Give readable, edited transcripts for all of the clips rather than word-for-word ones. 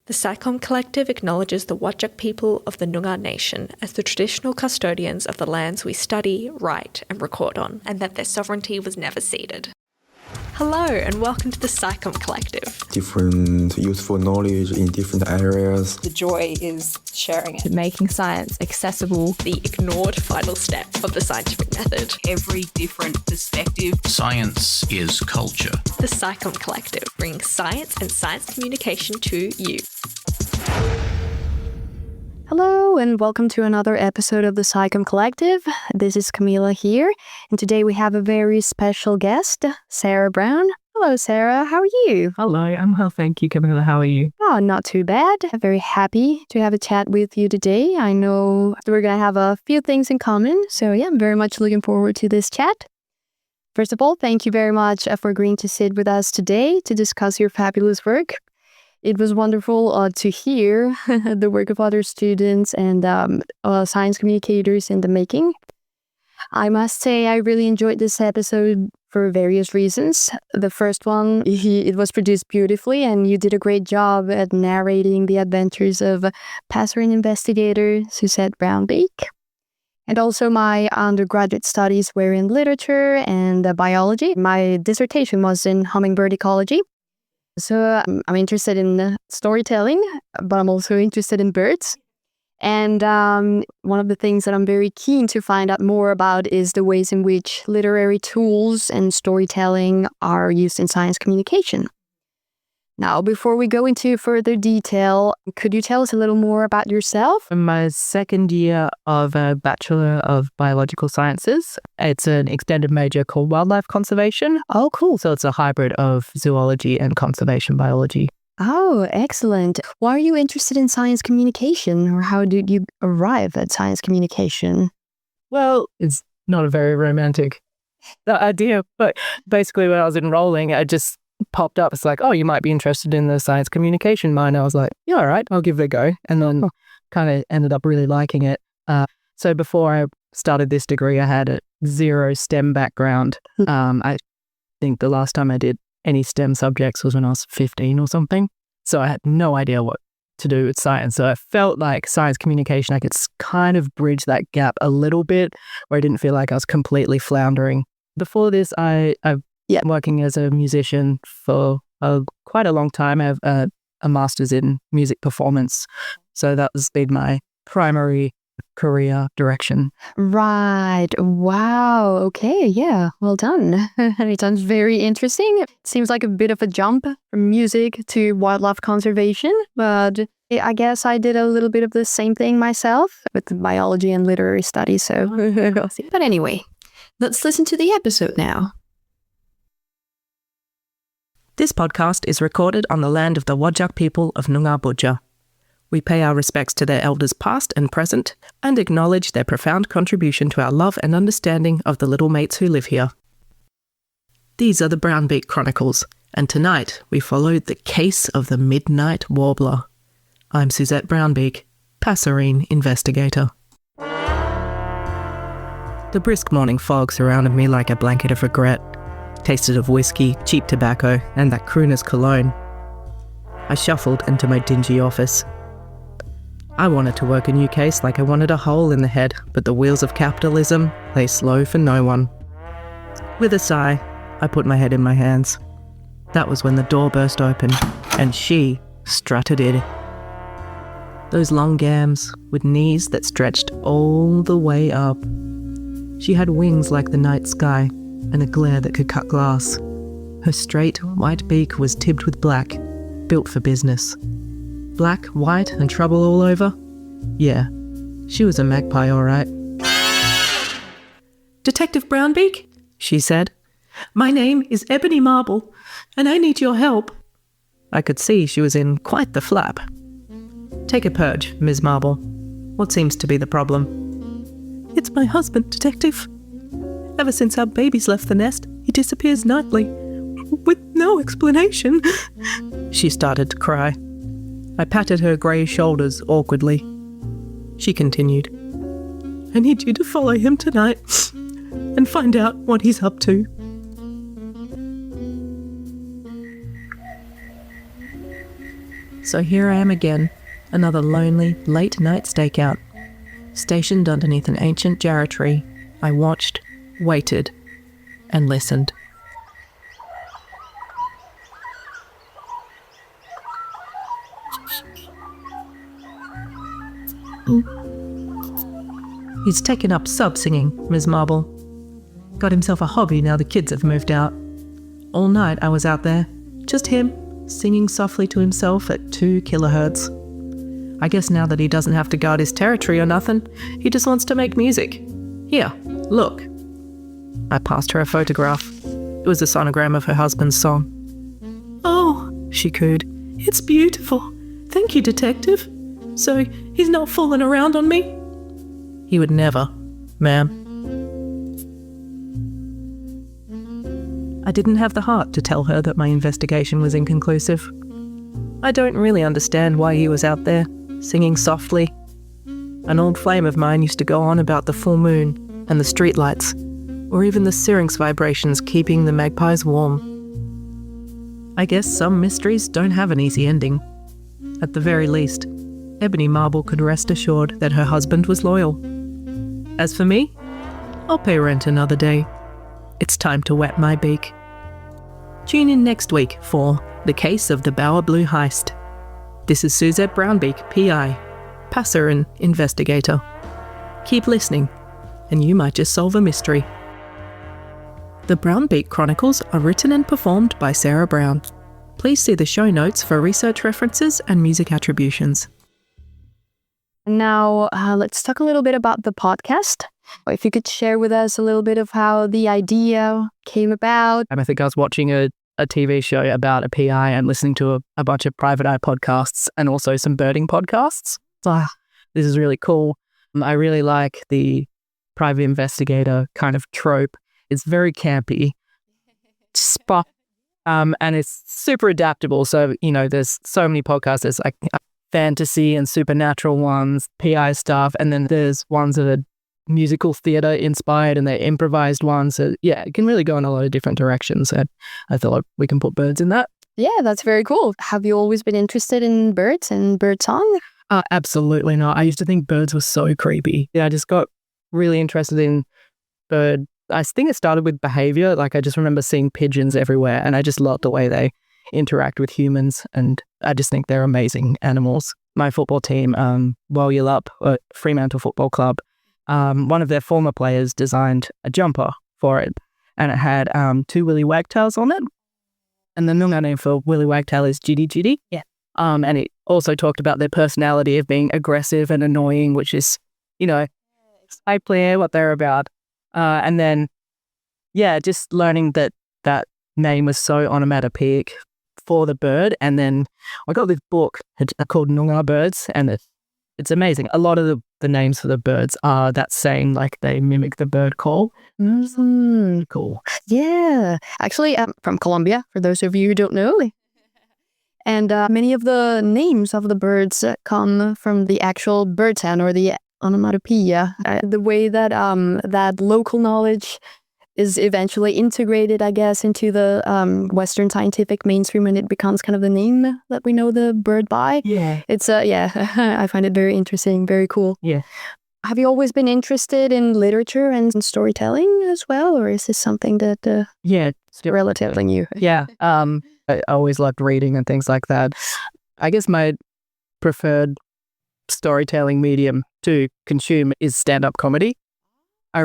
The SciComm Collective acknowledges the Whadjuk people of the Noongar Nation as the traditional custodians of the lands we study, write and record on, and that their sovereignty was never ceded. Hello and welcome to the SciComm Collective. Different useful knowledge in different areas. The joy is sharing it. Making science accessible. The ignored final step of the scientific method. Every different perspective. Science is culture. The SciComm Collective brings science and science communication to you. Hello and welcome to another episode of the SciComm Collective. This is Camila here, and today we have a very special guest, Sarah Brown. Hello, Sarah. How are you? Hello, I'm well, thank you, Camila. How are you? Oh, not too bad. I'm very happy to have a chat with you today. I know we're going to have a few things in common, so yeah, I'm very much looking forward to this chat. First of all, thank you very much for agreeing to sit with us today to discuss your fabulous work. It was wonderful to hear the work of other students and science communicators in the making. I must say I really enjoyed this episode for various reasons. The first one, it was produced beautifully and you did a great job at narrating the adventures of Passerine investigator Suzette Brownbeak. And also my undergraduate studies were in literature and biology. My dissertation was in hummingbird ecology. So I'm interested in storytelling, but I'm also interested in birds. And one of the things that I'm very keen to find out more about is the ways in which literary tools and storytelling are used in science communication. Now, before we go into further detail, could you tell us a little more about yourself? In my second year of a Bachelor of Biological Sciences, it's an extended major called Wildlife Conservation. Oh, cool. So it's a hybrid of zoology and conservation biology. Oh, excellent. Why are you interested in science communication, or how did you arrive at science communication? Well, it's not a very romantic idea, but basically when I was enrolling, I just popped up. It's like, oh, you might be interested in the science communication minor. I was like, yeah, all right, I'll give it a go. And then kind of ended up really liking it. So before I started this degree, I had a zero STEM background. I think the last time I did any STEM subjects was when I was 15 or something. So I had no idea what to do with science. So I felt like science communication, I could kind of bridge that gap a little bit where I didn't feel like I was completely floundering. Before this, I've been working as a musician for quite a long time. I have a master's in music performance. So that has been my primary career direction. Right. Wow. Okay. Yeah. Well done. It sounds very interesting. It seems like a bit of a jump from music to wildlife conservation, but I guess I did a little bit of the same thing myself with biology and literary studies. So, but anyway, let's listen to the episode now. This podcast is recorded on the land of the Whadjuk people of Noongar Boodja. We pay our respects to their elders past and present and acknowledge their profound contribution to our love and understanding of the little mates who live here. These are the Brownbeak Chronicles, and tonight we followed the case of the Midnight Warbler. I'm Suzette Brownbeak, Passerine investigator. The brisk morning fog surrounded me like a blanket of regret. Tasted of whiskey, cheap tobacco, and that crooner's cologne. I shuffled into my dingy office. I wanted to work a new case like I wanted a hole in the head, but the wheels of capitalism lay slow for no one. With a sigh, I put my head in my hands. That was when the door burst open, and she strutted in. Those long gams, with knees that stretched all the way up. She had wings like the night sky, and a glare that could cut glass. Her straight, white beak was tipped with black, built for business. Black, white, and trouble all over? Yeah, she was a magpie, all right. Detective Brownbeak, she said. My name is Ebony Marble, and I need your help. I could see she was in quite the flap. Take a purge, Ms. Marble. What seems to be the problem? It's my husband, Detective. Ever since our babies left the nest, he disappears nightly, with no explanation. She started to cry. I patted her grey shoulders awkwardly. She continued. I need you to follow him tonight and find out what he's up to. So here I am again, another lonely, late-night stakeout. Stationed underneath an ancient jarrah tree, I watched, waited, and listened. He's taken up sub-singing, Ms. Marble. Got himself a hobby now the kids have moved out. All night I was out there, just him, singing softly to himself at 2 kilohertz. I guess now that he doesn't have to guard his territory or nothing, he just wants to make music. Here, look. I passed her a photograph. It was a sonogram of her husband's song. Oh, she cooed. It's beautiful. Thank you, detective. So he's not fooling around on me? He would never, ma'am. I didn't have the heart to tell her that my investigation was inconclusive. I don't really understand why he was out there, singing softly. An old flame of mine used to go on about the full moon and the streetlights, or even the syrinx vibrations keeping the magpies warm. I guess some mysteries don't have an easy ending. At the very least, Ebony Marble could rest assured that her husband was loyal. As for me, I'll pay rent another day. It's time to wet my beak. Tune in next week for The Case of the Bower Blue Heist. This is Suzette Brownbeak, PI, passer and investigator. Keep listening, and you might just solve a mystery. The Brownbeak Chronicles are written and performed by Sarah Brown. Please see the show notes for research references and music attributions. Now, let's talk a little bit about the podcast. If you could share with us a little bit of how the idea came about. I think I was watching a TV show about a PI and listening to a bunch of private eye podcasts and also some birding podcasts. So this is really cool. I really like the private investigator kind of trope. It's very campy, spot, and it's super adaptable. So, there's so many podcasts. There's like fantasy and supernatural ones, PI stuff, and then there's ones that are musical theatre inspired and they're improvised ones. So yeah, it can really go in a lot of different directions. And I thought we can put birds in that. Yeah, that's very cool. Have you always been interested in birds and bird song? Absolutely not. I used to think birds were so creepy. Yeah, I just got really interested in bird. I think it started with behavior. Like I just remember seeing pigeons everywhere and I just loved the way they interact with humans. And I just think they're amazing animals. My football team, Up, Fremantle Football Club, one of their former players designed a jumper for it. And it had 2 willy wagtails on it. And the Noongar name for willy wagtail is Jitty Jitty. Yeah. And it also talked about their personality of being aggressive and annoying, which is, I play what they're about. And then, just learning that name was so onomatopoeic for the bird. And then I got this book called Noongar Birds, and it's amazing. A lot of the names for the birds are that saying, like they mimic the bird call. Cool. Yeah. Actually, I'm from Colombia, for those of you who don't know. And many of the names of the birds come from the actual bird sound or the onomatopoeia. The way that that local knowledge is eventually integrated, I guess, into the Western scientific mainstream, and it becomes kind of the name that we know the bird by. Yeah. It's, I find it very interesting, very cool. Yeah. Have you always been interested in literature and storytelling as well, or is this something that it's relatively new? Yeah. I always loved reading and things like that. I guess my preferred storytelling medium to consume is stand-up comedy. I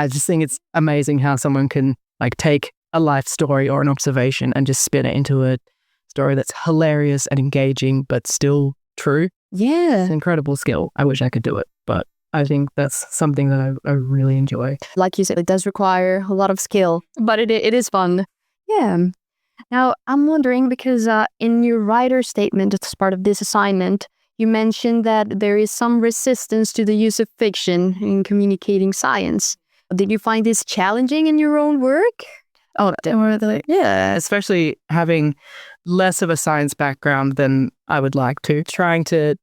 just think it's amazing how someone can like take a life story or an observation and just spin it into a story that's hilarious and engaging, but still true. Yeah. It's an incredible skill. I wish I could do it, but I think that's something that I really enjoy. Like you said, it does require a lot of skill, but it is fun. Yeah. Now, I'm wondering because in your writer statement as part of this assignment, you mentioned that there is some resistance to the use of fiction in communicating science. Did you find this challenging in your own work? Oh, definitely. Yeah, especially having less of a science background than I would like to. Trying to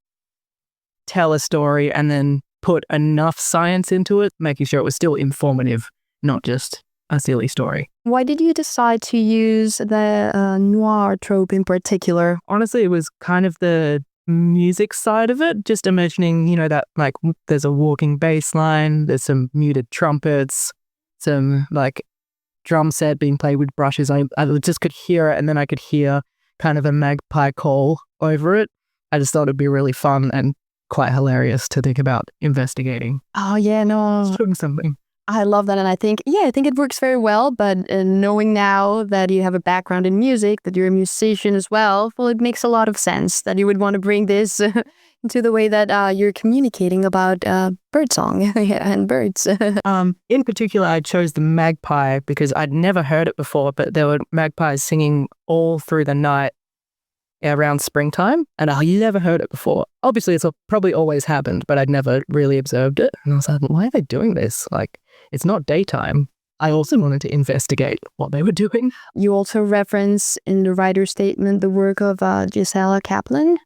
tell a story and then put enough science into it, making sure it was still informative, not just a silly story. Why did you decide to use the noir trope in particular? Honestly, it was kind of the music side of it, just imagining, that like there's a walking bass line, there's some muted trumpets, some like drum set being played with brushes. I just could hear it, and then I could hear kind of a magpie call over it. I just thought it'd be really fun and quite hilarious to think about investigating. Oh yeah, no, Doing something. I love that, and I think it works very well. But knowing now that you have a background in music, that you're a musician as well, it makes a lot of sense that you would want to bring this into the way that you're communicating about birdsong and birds. In particular, I chose the magpie because I'd never heard it before, but there were magpies singing all through the night around springtime, and I never heard it before. Obviously, it's probably always happened, but I'd never really observed it. And I was like, why are they doing this? Like, it's not daytime. I also wanted to investigate what they were doing. You also reference in the writer's statement the work of Gisela Kaplan.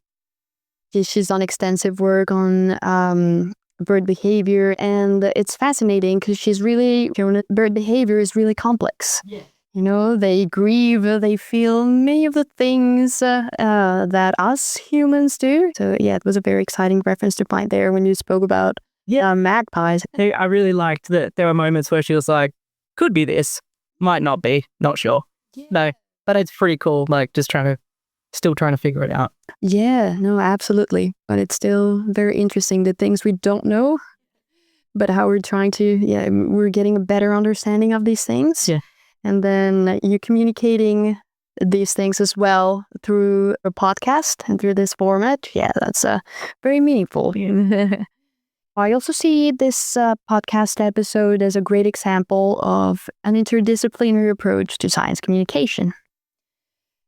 She's done extensive work on bird behavior, and it's fascinating because she's really shown that bird behavior is really complex. Yeah. They grieve, they feel many of the things that us humans do. So yeah, it was a very exciting reference to find there when you spoke about magpies. I really liked that there were moments where she was like, could be this, might not be, not sure. Yeah. No, but it's pretty cool, like just still trying to figure it out. Yeah, no, absolutely. But it's still very interesting, the things we don't know, but how we're trying to, we're getting a better understanding of these things. Yeah. And then you're communicating these things as well through a podcast and through this format. Yeah, that's very meaningful. I also see this podcast episode as a great example of an interdisciplinary approach to science communication.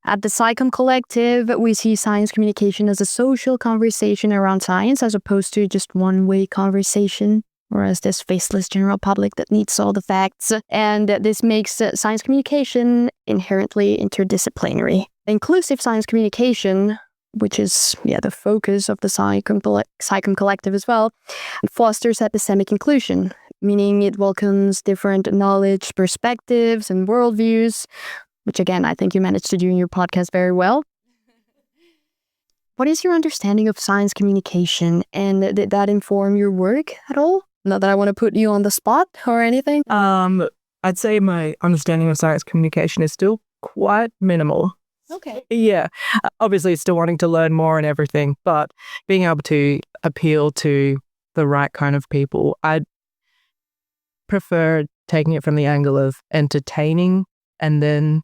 At the Psychom Collective, we see science communication as a social conversation around science as opposed to just one-way conversation, or as this faceless general public that needs all the facts. And this makes science communication inherently interdisciplinary. Inclusive science communication, which is the focus of the Psychom Collective as well, fosters epistemic inclusion, meaning it welcomes different knowledge, perspectives, and worldviews, which again, I think you managed to do in your podcast very well. What is your understanding of science communication, and did that inform your work at all? Not that I want to put you on the spot or anything. I'd say my understanding of science communication is still quite minimal. Okay. Yeah. Obviously, still wanting to learn more and everything, but being able to appeal to the right kind of people, I'd prefer taking it from the angle of entertaining and then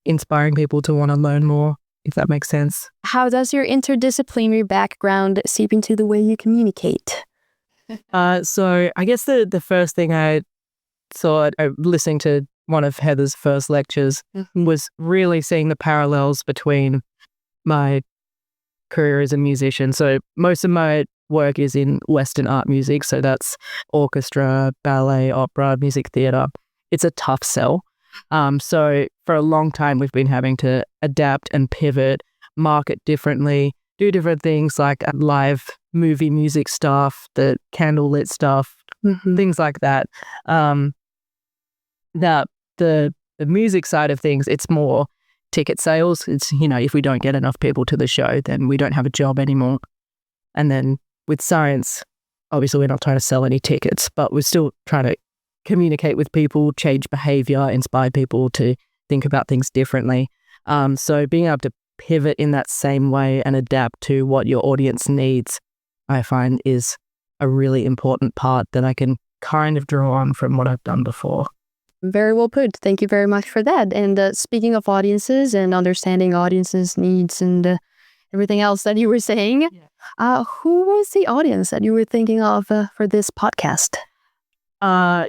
inspiring people to want to learn more, if that makes sense. How does your interdisciplinary background seep into the way you communicate? So I guess the first thing I saw listening to one of Heather's first lectures was really seeing the parallels between my career as a musician. So most of my work is in Western art music. So that's orchestra, ballet, opera, music theatre. It's a tough sell. So for a long time, we've been having to adapt and pivot, market differently, do different things like live movie music stuff, the candlelit stuff, things like that. The music side of things, it's more ticket sales. It's, if we don't get enough people to the show, then we don't have a job anymore. And then with science, obviously we're not trying to sell any tickets, but we're still trying to communicate with people, change behavior, inspire people to think about things differently. So being able to pivot in that same way and adapt to what your audience needs, I find is a really important part that I can kind of draw on from what I've done before. Very well put. Thank you very much for that. And speaking of audiences and understanding audiences' needs and everything else that you were saying, who was the audience that you were thinking of for this podcast?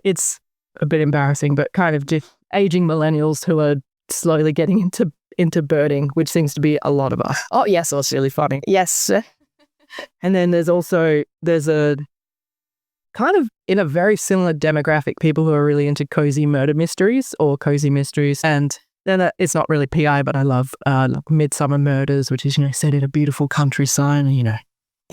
It's a bit embarrassing, but kind of just aging millennials who are slowly getting into birding, which seems to be a lot of us. Oh, yes. So it's really funny. Yes. And then there's a kind of in a very similar demographic, people who are really into cozy murder mysteries or cozy mysteries. And then it's not really PI, but I love Midsummer Murders, which is, set in a beautiful countryside. And, you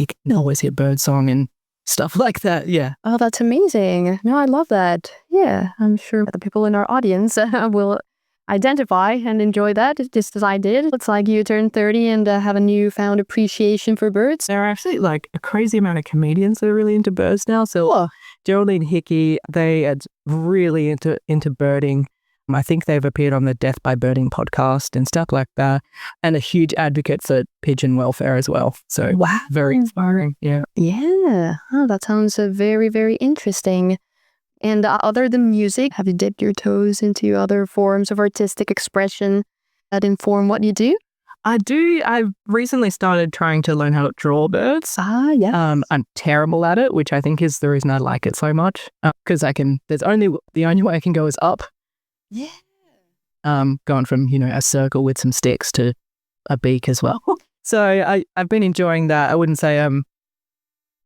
can always hear birdsong and stuff like that. Yeah. Oh, that's amazing. No, I love that. Yeah, I'm sure the people in our audience will identify and enjoy that just as I did. It's like you turn 30 and have a newfound appreciation for birds. There are actually like a crazy amount of comedians that are really into birds now. So Geraldine Hickey, they are really into birding. I think they've appeared on the Death by Birding podcast and stuff like that, and a huge advocate for pigeon welfare as well. So wow, very inspiring. Yeah. Yeah. Oh, that sounds very, very interesting. And other than music, have you dipped your toes into other forms of artistic expression that inform what you do? I do. I've recently started trying to learn how to draw birds. Yeah. I'm terrible at it, which I think is the reason I like it so much. Because the only way I can go is up. Yeah. Going from, a circle with some sticks to a beak as well. So I've been enjoying that. I wouldn't say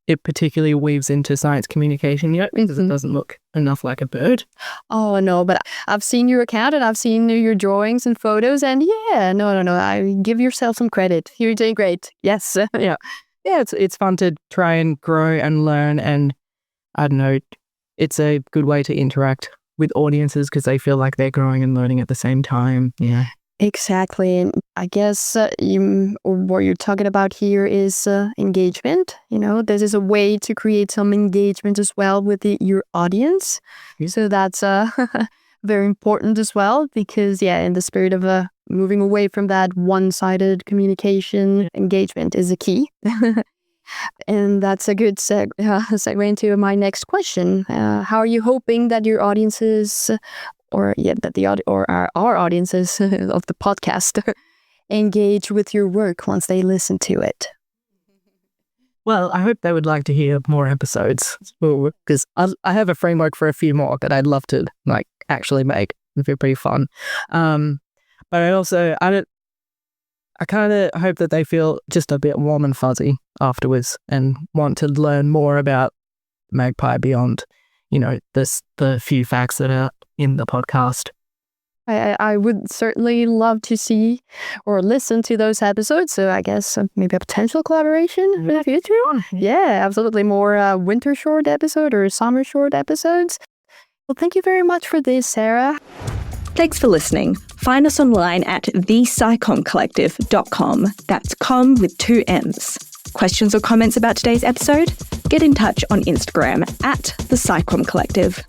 it particularly weaves into science communication yet because it doesn't look enough like a bird. Oh, no, but I've seen your account and I've seen your drawings and photos and no. I give yourself some credit. You're doing great. Yes. Yeah. Yeah, it's fun to try and grow and learn, and I don't know, it's a good way to interact with audiences because they feel like they're growing and learning at the same time. Yeah. Exactly. And I guess what you're talking about here is engagement. This is a way to create some engagement as well with your audience. So that's very important as well because, in the spirit of moving away from that one-sided communication, engagement is a key. And that's a good segue into my next question. How are you hoping that your audiences our audiences of the podcast engage with your work once they listen to it? Well, I hope they would like to hear more episodes because I have a framework for a few more that I'd love to actually make. It'd be pretty fun. But I kind of hope that they feel just a bit warm and fuzzy afterwards and want to learn more about Magpie beyond, the few facts that are in the podcast. I would certainly love to see or listen to those episodes. So I guess maybe a potential collaboration in the future. Yeah, absolutely. More winter short episode or summer short episodes. Well, thank you very much for this, Sarah. Thanks for listening. Find us online at thepsychomcollective.com. That's com with 2 M's. Questions or comments about today's episode? Get in touch on Instagram at The Psychom Collective.